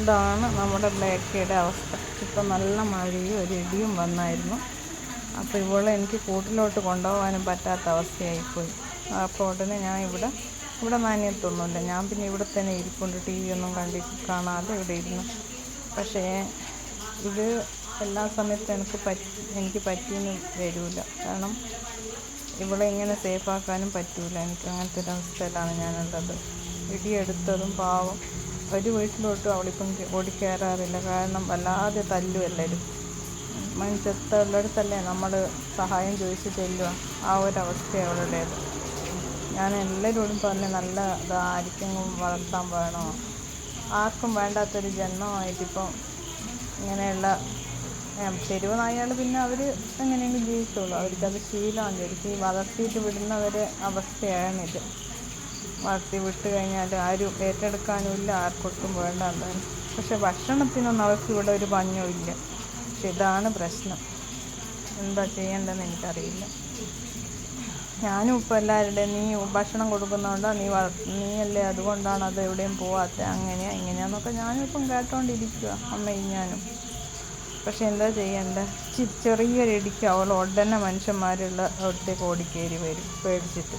ഇതാണ് നമ്മുടെ ബ്ലാക്കിയുടെ അവസ്ഥ. ഇപ്പം നല്ല മഴയും ഒരു ഇടിയും വന്നായിരുന്നു. അപ്പോൾ ഇവളെ എനിക്ക് കൂട്ടിലോട്ട് കൊണ്ടുപോകാനും പറ്റാത്ത അവസ്ഥയായിപ്പോയി. അപ്പോൾ ഉടനെ ഞാൻ ഇവിടെ നനയത്തൊന്നുമില്ല. ഞാൻ പിന്നെ ഇവിടെ തന്നെ ഇരിപ്പുണ്ട്, ടി വി ഒന്നും കാണാതെ ഇവിടെ ഇരുന്നു. പക്ഷേ ഇത് എല്ലാ സമയത്തും എനിക്ക് പറ്റിയെന്ന് വരില്ല. കാരണം ഇവിടെ ഇങ്ങനെ സേഫാക്കാനും പറ്റില്ല. എനിക്ക് അങ്ങനത്തെ ഒരു അവസ്ഥയിലാണ് ഞാനുള്ളത്. ഇടിയെടുത്തതും പാവം ഒരു വീട്ടിലോട്ടും അവളിപ്പം ഓടിക്കയറാറില്ല. കാരണം വല്ലാതെ തല്ലും എല്ലാവരും. ചെത്തുള്ളിടത്തല്ലേ നമ്മൾ സഹായം ചോദിച്ച് ചെല്ലുക. ആ ഒരവസ്ഥയാണ് അവളുടേത്. ഞാൻ എല്ലാവരോടും പറഞ്ഞ് നല്ല ആർക്കെങ്കിലും വളർത്താൻ വേണോ, ആർക്കും വേണ്ടാത്തൊരു ജന്മമായിട്ടിപ്പം ഇങ്ങനെയുള്ള തെരുവ് നായകൾ പിന്നെ അവർ എങ്ങനെയെങ്കിലും ജീവിച്ചോളൂ. അവർക്കത് ശീലമാണ്. ശരിക്കും വളർത്തിയിട്ട് വിടുന്നവരെ അവസ്ഥയാണിത്. വളർത്തി വിട്ട് കഴിഞ്ഞാൽ ആരും ഏറ്റെടുക്കാനുമില്ല, ആർക്കൊട്ടും വേണ്ടാണ്ടാണ്. പക്ഷെ ഭക്ഷണത്തിനൊന്നും അവർക്ക് ഇവിടെ ഒരു പഞ്ഞവും ഇല്ല. പക്ഷെ ഇതാണ് പ്രശ്നം. എന്താ ചെയ്യേണ്ടതെന്ന് എനിക്കറിയില്ല. ഞാനും ഇപ്പോൾ എല്ലാവരുടെയും നീ ഭക്ഷണം കൊടുക്കുന്നതുകൊണ്ടോ നീയല്ലേ അതുകൊണ്ടാണ് അത് എവിടെയും പോവാത്ത, ഇങ്ങനെയാന്നൊക്കെ ഞാനും ഇപ്പം കേട്ടോണ്ടിരിക്കുക, അമ്മയും ഞാനും. പക്ഷെ എന്താ ചെയ്യേണ്ടത്? ചെറിയൊരിടിക്ക് അവൾ ഉടനെ മനുഷ്യന്മാരുള്ള ഒറ്റയ്ക്ക് ഓടിക്കയറി വരും പേടിച്ചിട്ട്.